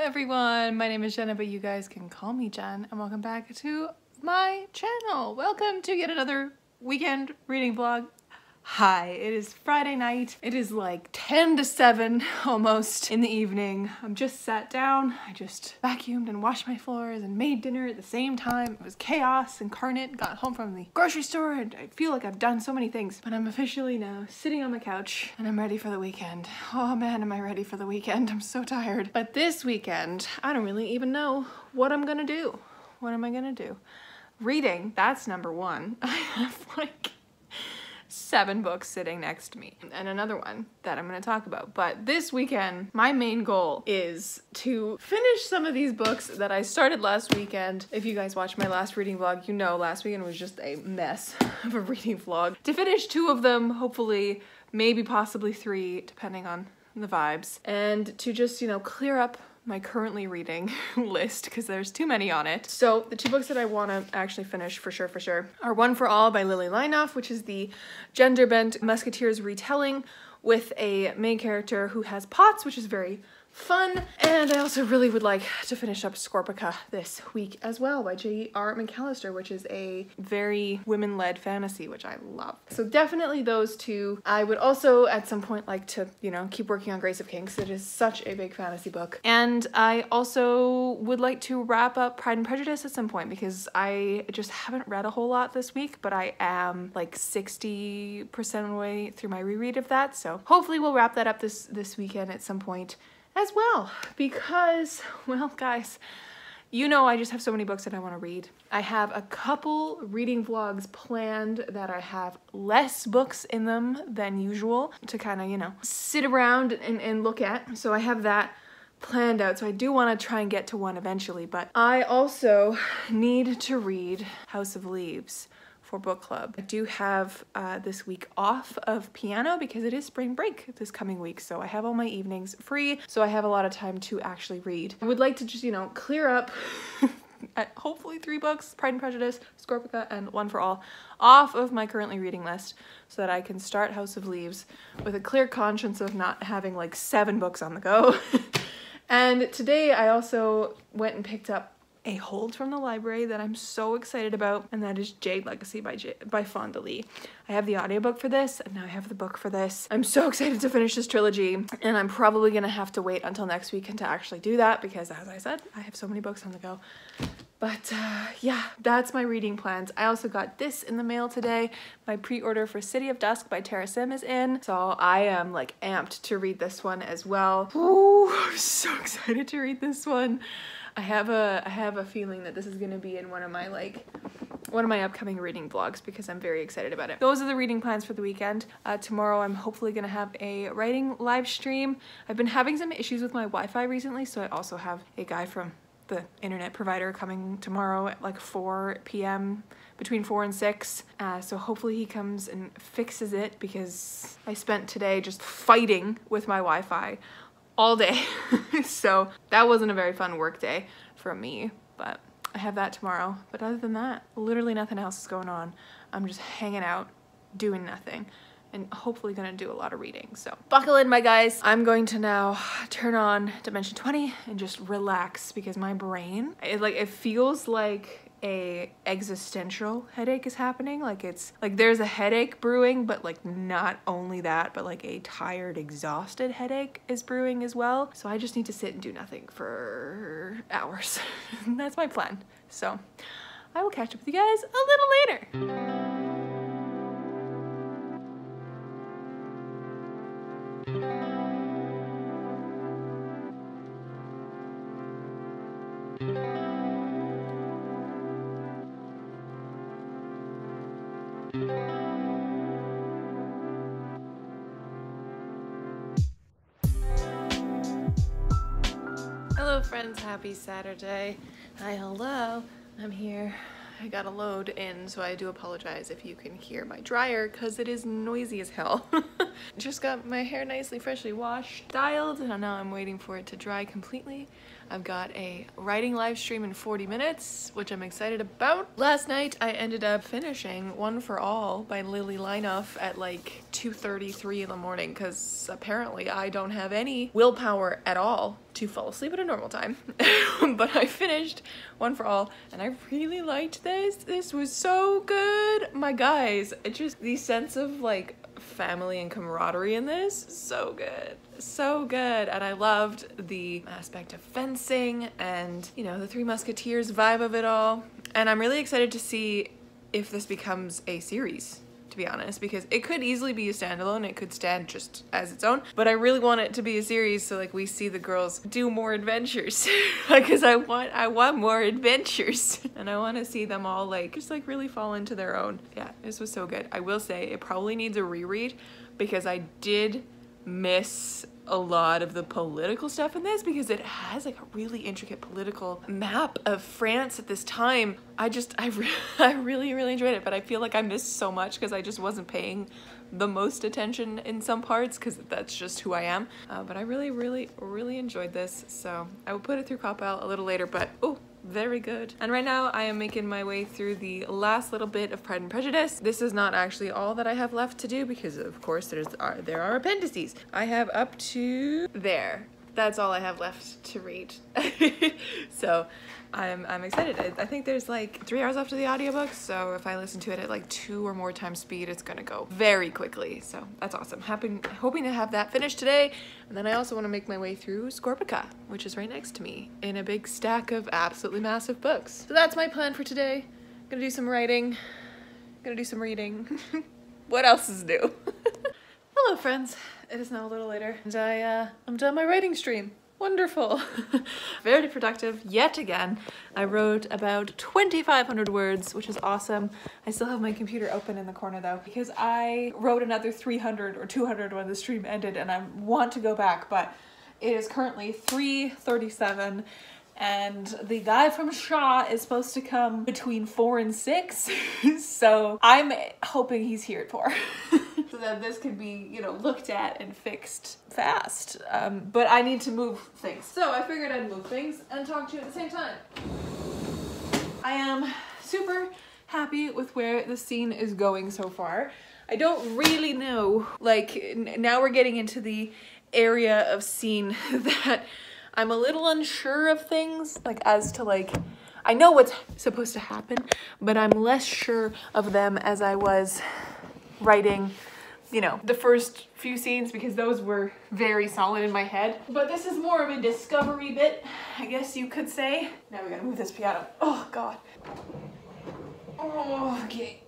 everyone, my name is Jenna, but you guys can call me Jen, and welcome back to my channel. Welcome to yet another weekend reading vlog. Hi, it is Friday night. It is like 10 to 7 almost in the evening. I'm just sat down. I just vacuumed and washed my floors and made dinner at the same time. It was chaos incarnate. Got home from the grocery store and I feel like I've done so many things, but I'm officially now sitting on my couch and I'm ready for the weekend. Oh man, am I ready for the weekend. I'm so tired. But this weekend, I don't really even know what I'm gonna do. What am I gonna do? Reading, that's number one. I have like 7 books sitting next to me and another one that I'm going to talk about. But this weekend, my main goal is to finish some of these books that I started last weekend. If you guys watched my last reading vlog, you know last weekend was just a mess of a reading vlog. To finish 2 of them, hopefully, maybe possibly 3, depending on the vibes. And to just, you know, clear up my currently reading list because there's too many on it. So the 2 books that I want to actually finish for sure are One for All by Lily Leinoff, which is the gender-bent Musketeers retelling with a main character who has POTS, which is very fun. And I also really would like to finish up Scorpica this week as well by J.R. McAllister, which is a very women-led fantasy, which I love. So definitely those 2. I would also at some point like to, you know, keep working on Grace of Kings. It is such a big fantasy book. And I also would like to wrap up Pride and Prejudice at some point because I just haven't read a whole lot this week, but I am like 60% of the way through my reread of that. So hopefully we'll wrap that up this weekend at some point as well, because, well, guys, you know I just have so many books that I want to read. I have a couple reading vlogs planned that I have less books in them than usual to kind of, you know, sit around and look at. So I have that planned out. So I do want to try and get to one eventually, but I also need to read House of Leaves for book club. I do have this week off of piano because it is spring break this coming week, so I have all my evenings free, so I have a lot of time to actually read. I would like to just, you know, clear up at hopefully 3 books, Pride and Prejudice, Scorpica, and One for All, off of my currently reading list so that I can start House of Leaves with a clear conscience of not having like 7 books on the go. And today I also went and picked up a hold from the library that I'm so excited about, and that is Jade Legacy by Fonda Lee. I have the audiobook for this, and now I have the book for this. I'm so excited to finish this trilogy, and I'm probably gonna have to wait until next weekend to actually do that because, as I said, I have so many books on the go. But yeah, that's my reading plans. I also got this in the mail today. My pre-order for City of Dusk by Tara Sim is in, so I am like amped to read this one as well. Ooh, I'm so excited to read this one. I have a feeling that this is gonna be in one of my upcoming reading vlogs because I'm very excited about it. Those are the reading plans for the weekend. Tomorrow I'm hopefully gonna have a writing live stream. I've been having some issues with my Wi-Fi recently, so I also have a guy from the internet provider coming tomorrow at like 4 p.m. between 4 and 6. So hopefully he comes and fixes it because I spent today just fighting with my Wi-Fi all day. So that wasn't a very fun work day for me, but I have that tomorrow. But other than that, literally nothing else is going on. I'm just hanging out, doing nothing, and hopefully gonna do a lot of reading. So buckle in, my guys. I'm going to now turn on Dimension 20 and just relax because my brain, it feels like a existential headache is happening. Like it's like there's a headache brewing, but like not only that, but like a tired, exhausted headache is brewing as well. So I just need to sit and do nothing for hours. That's my plan. So I will catch up with you guys a little later. Hello friends, happy Saturday. Hi, hello, I'm here. I got a load in, so I do apologize if you can hear my dryer because it is noisy as hell. Just got my hair nicely freshly washed, styled, and now I'm waiting for it to dry completely. I've got a writing live stream in 40 minutes, which I'm excited about. Last night I ended up finishing One for All by Lily Leinoff at like 2:33 in the morning because apparently I don't have any willpower at all to fall asleep at a normal time. But I finished One for All and I really liked this. This was so good. My guys, it just, the sense of like family and camaraderie in this, so good. So good. And I loved the aspect of fencing and, you know, the Three Musketeers vibe of it all. And I'm really excited to see if this becomes a series, to be honest, because it could easily be a standalone. It could stand just as its own, but I really want it to be a series so like we see the girls do more adventures because I want more adventures and I want to see them all like just like really fall into their own. Yeah, this was so good. I will say it probably needs a reread because I did miss a lot of the political stuff in this because it has like a really intricate political map of France at this time. I really enjoyed it, but I feel like I missed so much because I just wasn't paying the most attention in some parts because that's just who I am. But I really enjoyed this, so I will put it through Cop-Out a little later, but oh, very good. And right now I am making my way through the last little bit of Pride and Prejudice. This is not actually all that I have left to do because of course there are appendices. I have up to there. That's all I have left to read. So I'm excited. I think there's like 3 hours left of the audiobook, so if I listen to it at like 2 or more times speed, it's gonna go very quickly. So that's awesome. Hoping to have that finished today. And then I also want to make my way through Scorpica, which is right next to me in a big stack of absolutely massive books. So that's my plan for today. Gonna do some writing, gonna do some reading. What else is new? Hello friends, it is now a little later and I'm done my writing stream. Wonderful. Very productive yet again. I wrote about 2,500 words, which is awesome. I still have my computer open in the corner though, because I wrote another 300 or 200 when the stream ended and I want to go back, but it is currently 3:37 and the guy from Shaw is supposed to come between 4 and 6. So I'm hoping he's here at 4. So that this could be, you know, looked at and fixed fast. But I need to move things. So I figured I'd move things and talk to you at the same time. I am super happy with where the scene is going so far. I don't really know, like now we're getting into the area of scene that I'm a little unsure of things, like as to like, I know what's supposed to happen, but I'm less sure of them as I was writing, you know, the first few scenes because those were very solid in my head. But this is more of a discovery bit, I guess you could say. Now we gotta move this piano. Oh God. Oh, okay.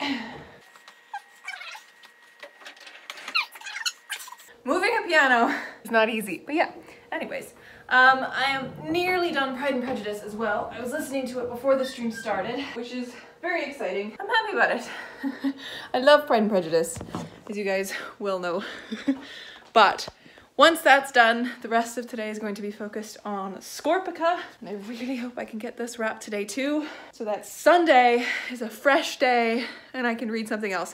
Moving a piano is not easy, but yeah. Anyways, I am nearly done Pride and Prejudice as well. I was listening to it before the stream started, which is very exciting. I'm happy about it. I love Pride and Prejudice, as you guys will know. But once that's done, the rest of today is going to be focused on Scorpica, and I really hope I can get this wrapped today too, so that Sunday is a fresh day and I can read something else.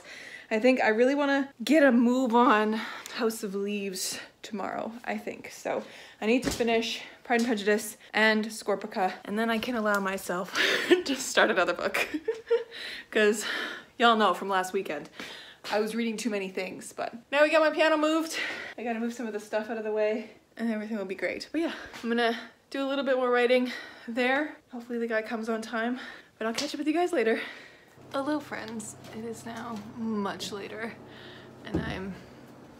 I think I really want to get a move on House of Leaves tomorrow, I think. So I need to finish Pride and Prejudice and Scorpica, and then I can allow myself to start another book. Because y'all know from last weekend, I was reading too many things, but now we got my piano moved. I gotta move some of the stuff out of the way and everything will be great. But yeah, I'm gonna do a little bit more writing there. Hopefully the guy comes on time, but I'll catch up with you guys later. Hello friends, it is now much later and I'm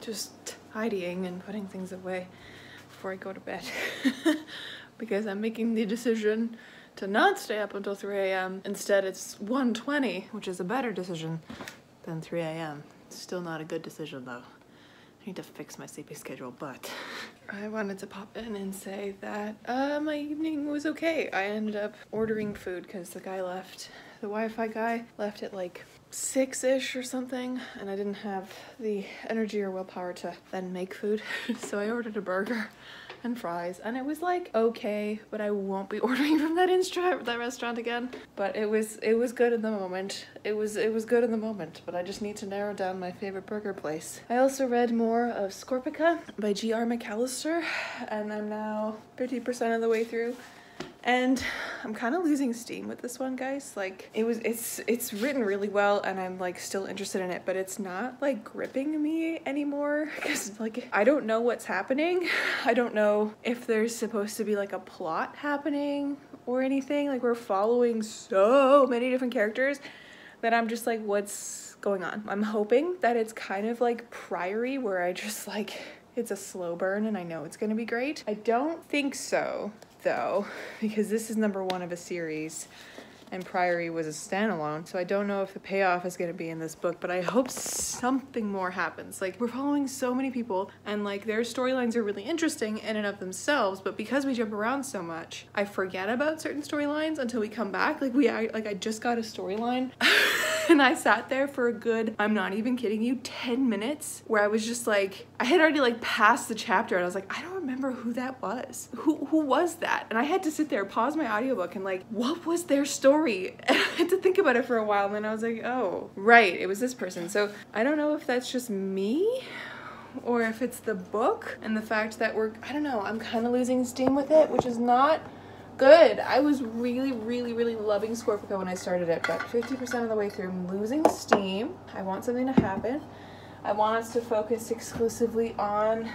just tidying and putting things away before I go to bed because I'm making the decision to not stay up until 3 a.m. Instead it's 1:20, which is a better decision than 3 a.m. Still not a good decision though. I need to fix my sleeping schedule, but I wanted to pop in and say that my evening was okay. I ended up ordering food because the guy left. The Wi-Fi guy left at like 6-ish or something, and I didn't have the energy or willpower to then make food. So I ordered a burger and fries, and it was like okay, but I won't be ordering from that restaurant again. But it was good in the moment. It was good in the moment, but I just need to narrow down my favorite burger place. I also read more of Scorpica by G.R. McAllister, and I'm now 50% of the way through. And I'm kind of losing steam with this one, guys. Like it's written really well and I'm like still interested in it, but it's not like gripping me anymore because like I don't know what's happening. I don't know if there's supposed to be like a plot happening or anything. Like we're following so many different characters that I'm just like, what's going on? I'm hoping that it's kind of like Priory where I just like, it's a slow burn and I know it's gonna be great. I don't think so though, because this is number 1 of a series and Priory was a standalone, so I don't know if the payoff is going to be in this book, but I hope something more happens. Like we're following so many people and like their storylines are really interesting in and of themselves, but because we jump around so much, I forget about certain storylines until we come back. Like I just got a storyline and I sat there for a good, I'm not even kidding you, 10 minutes where I was just like, I had already like passed the chapter and I was like, I don't remember who that was. Who was that? And I had to sit there, pause my audiobook and like, what was their story? And I had to think about it for a while and then I was like, oh, right, it was this person. So I don't know if that's just me or if it's the book and the fact that I don't know, I'm kind of losing steam with it, which is not good. I was really loving Scorpica when I started it, but 50% of the way through I'm losing steam. I want something to happen. I want us to focus exclusively on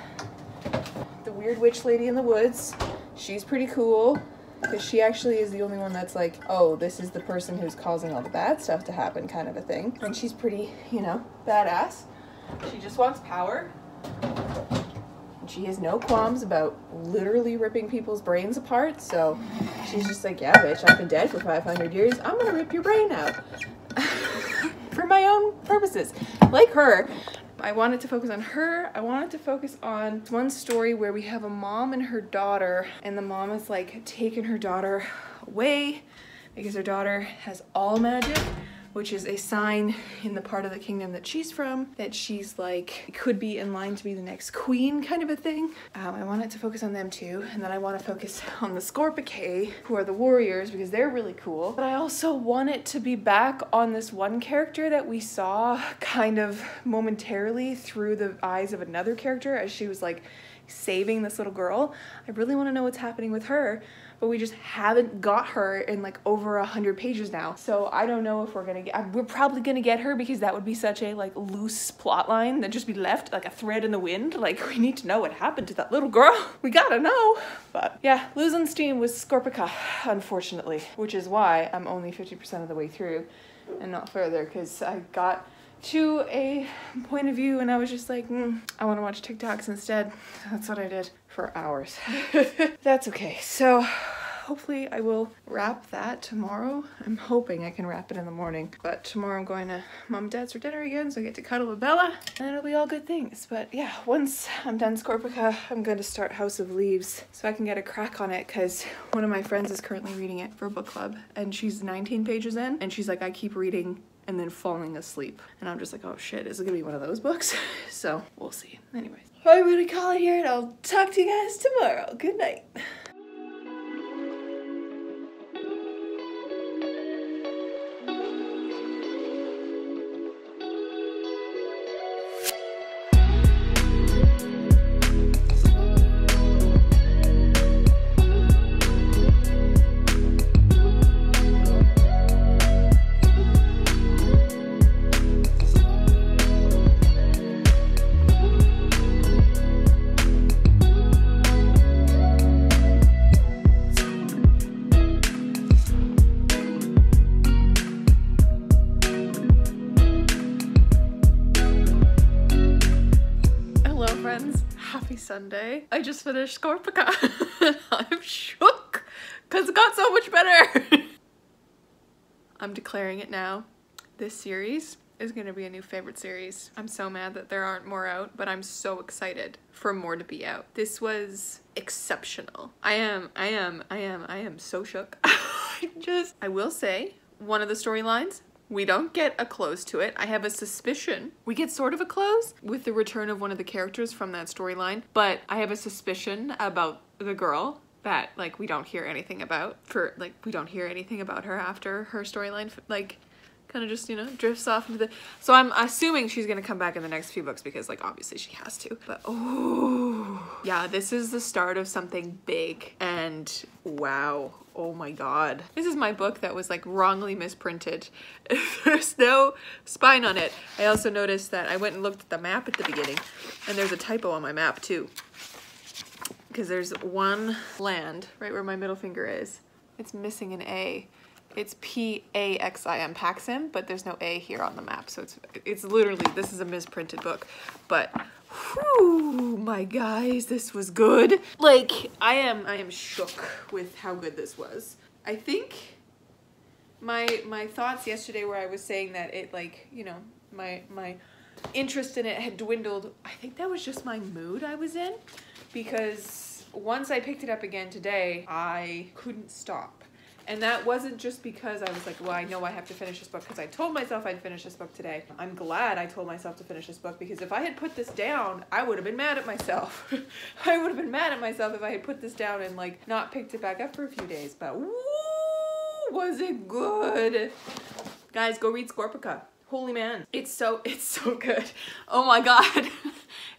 the weird witch lady in the woods. She's pretty cool because she actually is the only one that's like, oh, this is the person who's causing all the bad stuff to happen kind of a thing. And she's pretty, you know, badass. She just wants power. She has no qualms about literally ripping people's brains apart, so she's just like, yeah, bitch, I've been dead for 500 years. I'm gonna rip your brain out. For my own purposes. Like her, I wanted to focus on her. I wanted to focus on one story where we have a mom and her daughter, and the mom is like taking her daughter away because her daughter has all magic, which is a sign in the part of the kingdom that she's from, that she's like, could be in line to be the next queen kind of a thing. I wanted to focus on them too. And then I want to focus on the Scorpicae, who are the warriors, because they're really cool. But I also want it to be back on this one character that we saw kind of momentarily through the eyes of another character as she was like saving this little girl. I really want to know what's happening with her, but we just haven't got her in like over 100 pages now. So I don't know if we're gonna get, we're probably gonna get her because that would be such a like loose plot line that just be left like a thread in the wind. Like we need to know what happened to that little girl. We gotta know. But yeah, losing steam with Scorpica, unfortunately, which is why I'm only 50% of the way through and not further, because I got to a point of view and I was just like, I want to watch TikToks instead. That's what I did for hours. That's okay. So hopefully I will wrap that tomorrow. I'm hoping I can wrap it in the morning, but tomorrow I'm going to mom and dad's for dinner again, so I get to cuddle with Bella and it'll be all good things. But yeah, once I'm done Scorpica, I'm going to start House of Leaves so I can get a crack on it, because one of my friends is currently reading it for book club and she's 19 pages in and she's like, I keep reading and then falling asleep. And I'm just like, oh shit, is it gonna be one of those books? So we'll see. Anyways, I'm gonna call it here and I'll talk to you guys tomorrow. Good night. Sunday. I just finished Scorpica. I'm shook because it got so much better. I'm declaring it now. This series is going to be a new favorite series. I'm so mad that there aren't more out, but I'm so excited for more to be out. This was exceptional. I am so shook. I will say, one of the storylines, we don't get a close to it. I have a suspicion. We get sort of a close with the return of one of the characters from that storyline, but I have a suspicion about the girl that like we don't hear anything about we don't hear anything about her after her storyline like kind of just, you know, drifts off into the, so I'm assuming she's gonna come back in the next few books because like obviously she has to, but oh yeah, this is the start of something big, and wow, oh my god. This is my book that was like wrongly misprinted. There's no spine on it. I also noticed that I went and looked at the map at the beginning and there's a typo on my map too, because there's one land right where my middle finger is. It's missing an A. It's P-A-X-I-M, Paxim, but there's no A here on the map. So it's literally, this is a misprinted book, but whew, my guys, this was good. Like, I am shook with how good this was. I think my thoughts yesterday where I was saying that it, like, you know, my interest in it had dwindled. I think that was just my mood I was in, because once I picked it up again today, I couldn't stop. And that wasn't just because I was like, well, I know I have to finish this book because I told myself I'd finish this book today. I'm glad I told myself to finish this book, because if I had put this down, I would have been mad at myself. I would have been mad at myself if I had put this down and like not picked it back up for a few days. But woo, was it good. Guys, go read Scorpica. Holy man. It's so good. Oh my god.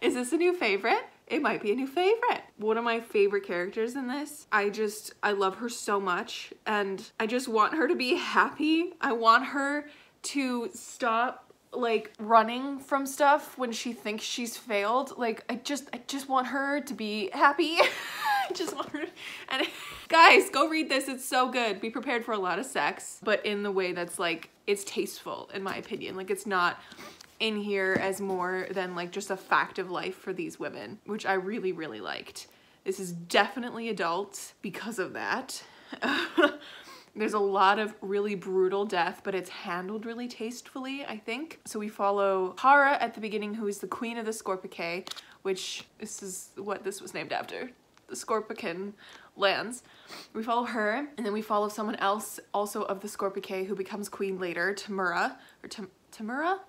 Is this a new favorite? It might be a new favorite. One of my favorite characters in this. I love her so much, and I just want her to be happy. I want her to stop like running from stuff when she thinks she's failed. Like I just want her to be happy. I just want her to, and guys, go read this. It's so good. Be prepared for a lot of sex, but in the way that's like, it's tasteful in my opinion. Like it's not in here as more than like just a fact of life for these women, which I really, really liked. This is definitely adult because of that. There's a lot of really brutal death, but it's handled really tastefully, I think. So we follow Hara at the beginning, who is the queen of the Scorpicae, which this is what this was named after, the Scorpican lands. We follow her, and then we follow someone else also of the Scorpicae who becomes queen later, Tamura, or Tamura?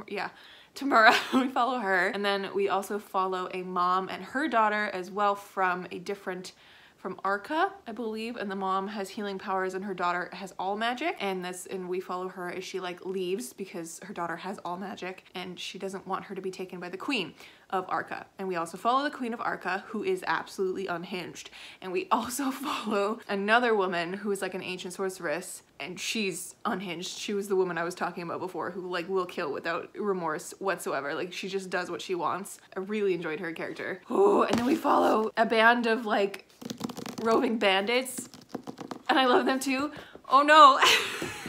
Yeah, Tamura. We follow her, and then we also follow a mom and her daughter as well from Arca, I believe, and the mom has healing powers and her daughter has all magic, and we follow her as she like leaves because her daughter has all magic and she doesn't want her to be taken by the queen of Arca. And we also follow the queen of Arca, who is absolutely unhinged, and we also follow another woman who is like an ancient sorceress, and she's unhinged. She was the woman I was talking about before, who like will kill without remorse whatsoever. Like she just does what she wants. I really enjoyed her character. Oh, and then we follow a band of like roving bandits, and I love them too. Oh no.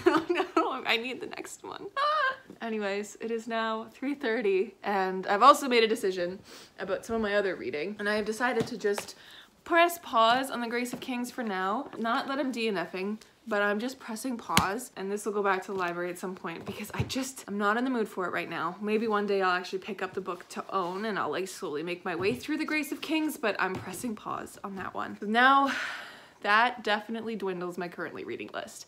Oh no, I need the next one. Ah. Anyways, it is now 3:30, and I've also made a decision about some of my other reading, and I have decided to just press pause on the Grace of Kings for now. Not that I'm DNFing, but I'm just pressing pause, and this will go back to the library at some point because I'm not in the mood for it right now. Maybe one day I'll actually pick up the book to own and I'll like slowly make my way through the Grace of Kings, but I'm pressing pause on that one. Now that definitely dwindles my currently reading list,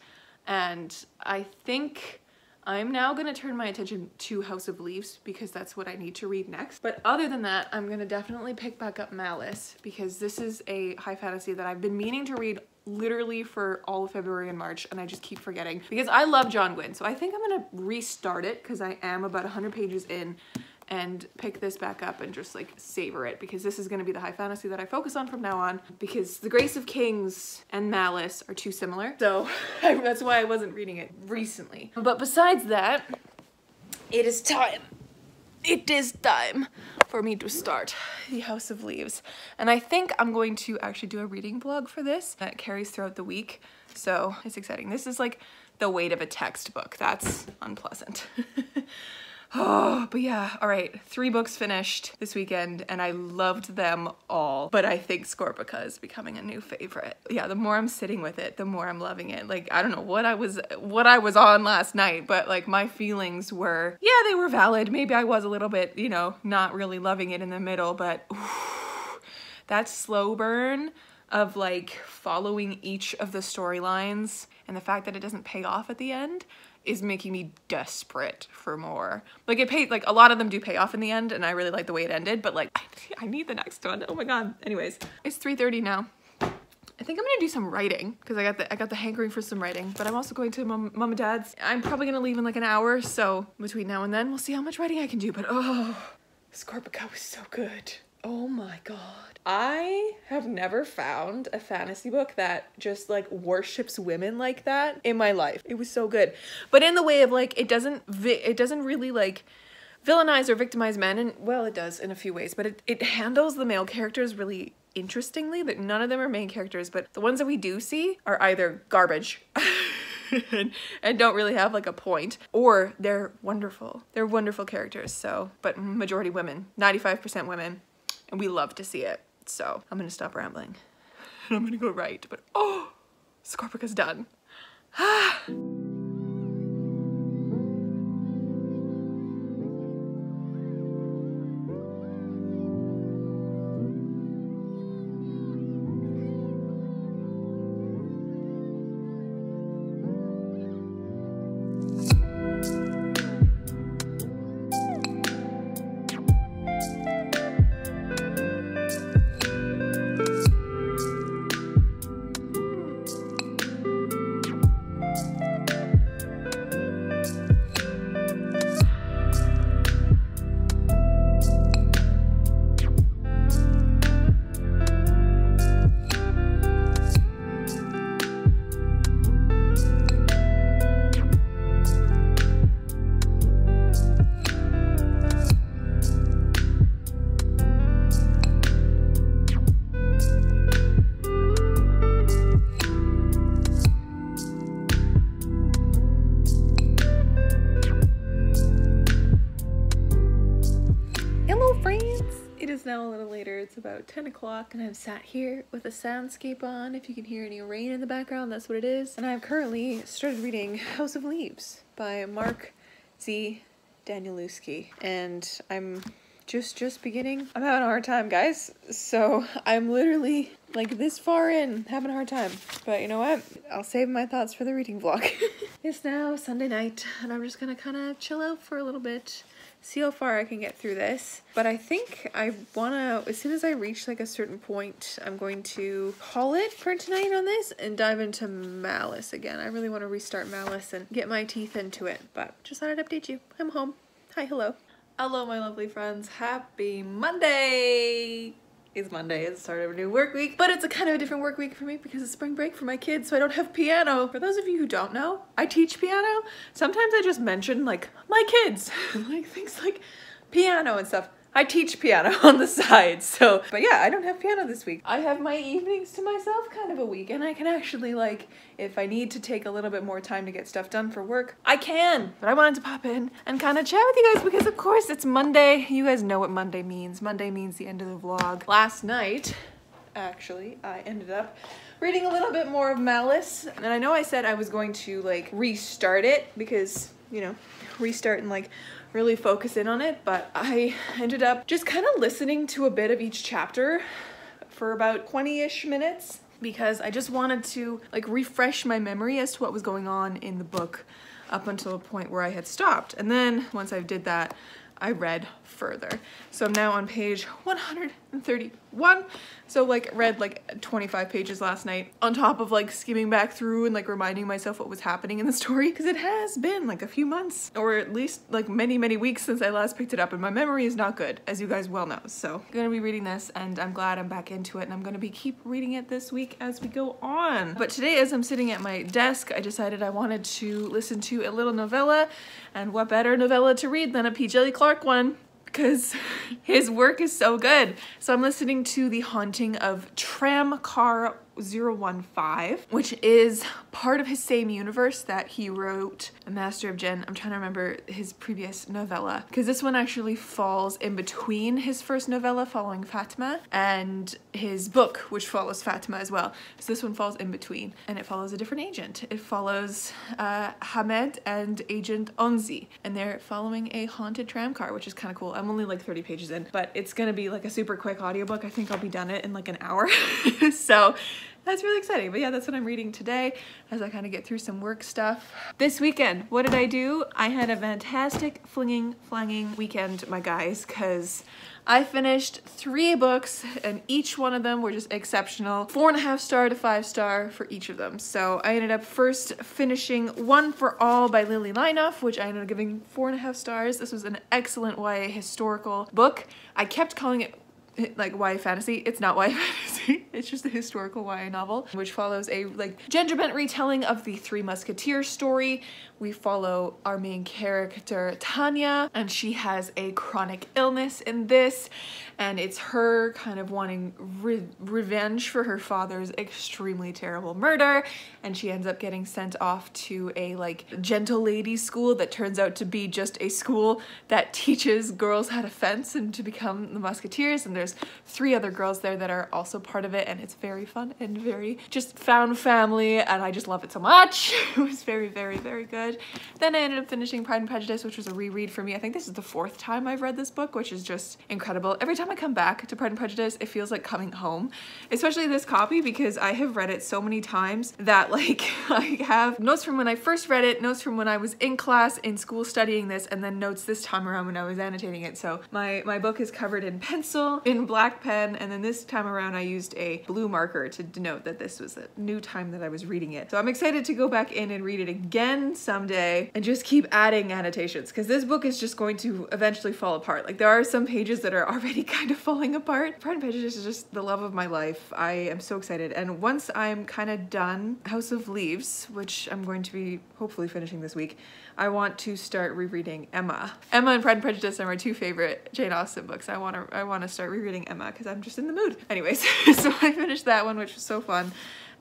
and I think I'm now gonna turn my attention to House of Leaves because that's what I need to read next. But other than that, I'm gonna definitely pick back up Malice because this is a high fantasy that I've been meaning to read literally for all of February and March, and I just keep forgetting because I love John Gwynne. So I think I'm gonna restart it because I am about 100 pages in, and pick this back up and just like savor it, because this is going to be the high fantasy that I focus on from now on, because the Grace of Kings and Malice are too similar. So that's why I wasn't reading it recently. But besides that, it is time. It is time for me to start the House of Leaves. And I think I'm going to actually do a reading vlog for this that carries throughout the week. So it's exciting. This is like the weight of a textbook. That's unpleasant. Oh, but yeah, all right, 3 books finished this weekend and I loved them all, but I think Scorpica is becoming a new favorite. Yeah, the more I'm sitting with it, the more I'm loving it. Like, I don't know what I was on last night, but like my feelings were, yeah, they were valid. Maybe I was a little bit, you know, not really loving it in the middle, but oof, that slow burn of like following each of the storylines and the fact that it doesn't pay off at the end is making me desperate for more. Like a lot of them do pay off in the end, and I really like the way it ended, but like I need the next one. Oh my god. Anyways, it's 3:30 now. think I'm gonna do some writing because I got the hankering for some writing, but I'm also going to mom and dad's. I'm probably gonna leave in like an hour, so between now and then we'll see how much writing I can do. But oh, Scorpico was so good. Oh my god. I have never found a fantasy book that just like worships women like that in my life. It was so good. But in the way of like, it doesn't really like villainize or victimize men, and well, it does in a few ways, but it handles the male characters really interestingly. That none of them are main characters, but the ones that we do see are either garbage and don't really have like a point, or they're wonderful. They're wonderful characters. So, but majority women, 95% women, and we love to see it. So I'm gonna stop rambling and I'm gonna go write. But oh, Scorpica's done. Now a little later, it's about 10 o'clock and I've sat here with a soundscape on. If you can hear any rain in the background, that's what it is. And I've currently started reading House of Leaves by Mark Z. Danielewski, and I'm just beginning. I'm having a hard time, guys. So I'm literally like this far in, having a hard time. But you know what? I'll save my thoughts for the reading vlog. It's now Sunday night and I'm just gonna kind of chill out for a little bit. See how far I can get through this. But I think I wanna, as soon as I reach like a certain point, I'm going to call it for tonight on this and dive into Malice again. I really want to restart Malice and get my teeth into it. But just thought I'd update you. I'm home. Hi, hello. Hello, my lovely friends. Happy Monday! It's Monday, it's the start of a new work week, but it's a kind of a different work week for me because it's spring break for my kids, so I don't have piano. For those of you who don't know, I teach piano. Sometimes I just mention like my kids, like things like piano and stuff. I teach piano on the side, so, but yeah, I don't have piano this week. I have my evenings to myself kind of a week, and I can actually like, if I need to take a little bit more time to get stuff done for work, I can. But I wanted to pop in and kind of chat with you guys because of course it's Monday. You guys know what Monday means. Monday means the end of the vlog. Last night, actually, I ended up reading a little bit more of Malice, and I know I said I was going to like restart it because, you know, restart and like really focus in on it, but I ended up just kind of listening to a bit of each chapter for about 20-ish minutes because I just wanted to like refresh my memory as to what was going on in the book up until a point where I had stopped. And then once I did that, I read further. So I'm now on page 131. So like read like 25 pages last night on top of like skimming back through and like reminding myself what was happening in the story, because it has been like a few months or at least like many weeks since I last picked it up, and my memory is not good, as you guys well know. So I'm gonna be reading this and I'm glad I'm back into it, and I'm gonna be keep reading it this week as we go on. But today, as I'm sitting at my desk, I decided I wanted to listen to a little novella, and what better novella to read than a P.J. Clark one, because his work is so good. So I'm listening to The Haunting of Tramcar 015, which is part of his same universe that he wrote A Master of Jinn. I'm trying to remember his previous novella, because this one actually falls in between his first novella following Fatima and his book, which follows Fatima as well. So this one falls in between, and it follows a different agent. It follows Hamed and Agent Onzi, and they're following a haunted tram car, which is kind of cool. I'm only like 30 pages in, but it's gonna be like a super quick audiobook. I think I'll be done it in like an hour. So That's really exciting. But yeah, that's what I'm reading today as I kind of get through some work stuff. This weekend, what did I do? I had a fantastic flanging weekend, my guys, because I finished 3 books and each one of them were just exceptional. 4.5 star to 5 star for each of them. So I ended up first finishing One for All by Lily Lineoff, which I ended up giving 4.5 stars. This was an excellent YA historical book. I kept calling it like YA fantasy. It's not YA fantasy. It's just a historical YA novel, which follows a gender bent retelling of the Three Musketeers story. We follow our main character, Tanya, and she has a chronic illness in this, and it's her kind of wanting revenge for her father's extremely terrible murder, and she ends up getting sent off to a gentle lady school that turns out to be just a school that teaches girls how to fence and to become the Musketeers, and there's 3 other girls there that are also part of it, and it's very fun and very just found family, and I just love it so much. It was very, very, very good. Then I ended up finishing Pride and Prejudice, which was a reread for me. I think this is the 4th time I've read this book, which is just incredible. Every time I come back to Pride and Prejudice, it feels like coming home, especially this copy, because I have read it so many times that I have notes from when I first read it, notes from when I was in class in school studying this, and then notes this time around when I was annotating it. So my book is covered in pencil, in black pen, and then this time around I used a blue marker to denote that this was a new time that I was reading it. So I'm excited to go back in and read it again someday and just keep adding annotations, because this book is just going to eventually fall apart. There are some pages that are already kind of falling apart. Pride and Prejudice is just the love of my life. I am so excited, and once I'm kind of done House of Leaves, which I'm going to be hopefully finishing this week, I want to start rereading Emma. Emma and Pride and Prejudice are my 2 favorite Jane Austen books. I want to start rereading Emma because I'm just in the mood. Anyways, so I finished that one, which was so fun.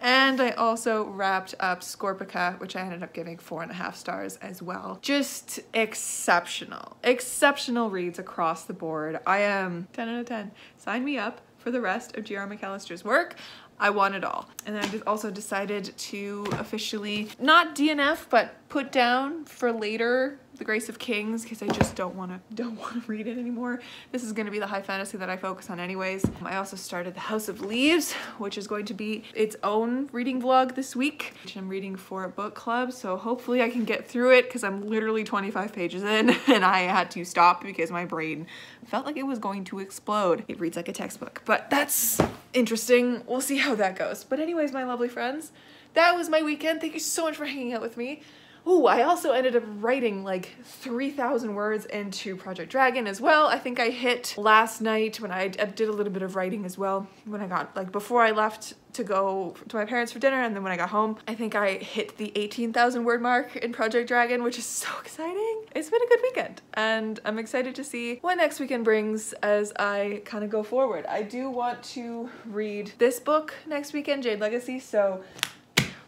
And I also wrapped up Scorpica, which I ended up giving 4.5 stars as well. Just exceptional. Exceptional reads across the board. I am 10 out of 10. Sign me up for the rest of G.R. McAllister's work. I want it all. And then I also decided to officially not DNF, but put down for later The Grace of Kings, because I just don't want to read it anymore. This is going to be the high fantasy that I focus on anyways. I also started the House of Leaves, which is going to be its own reading vlog this week, which I'm reading for a book club, so hopefully I can get through it, because I'm literally 25 pages in and I had to stop because my brain felt like it was going to explode. It reads like a textbook, but that's interesting. We'll see how that goes. But anyways, my lovely friends, that was my weekend. Thank you so much for hanging out with me. Ooh, I also ended up writing 3,000 words into Project Dragon as well. I think I hit last night when I did a little bit of writing as well, when I got, before I left to go to my parents for dinner, and then when I got home, I think I hit the 18,000 word mark in Project Dragon, which is so exciting. It's been a good weekend, and I'm excited to see what next weekend brings as I kind of go forward. I do want to read this book next weekend, Jade Legacy, so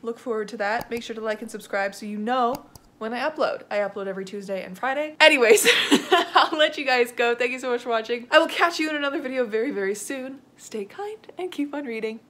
look forward to that. Make sure to like and subscribe so you know when I upload. I upload every Tuesday and Friday. Anyways, I'll let you guys go. Thank you so much for watching. I will catch you in another video very, very soon. Stay kind and keep on reading.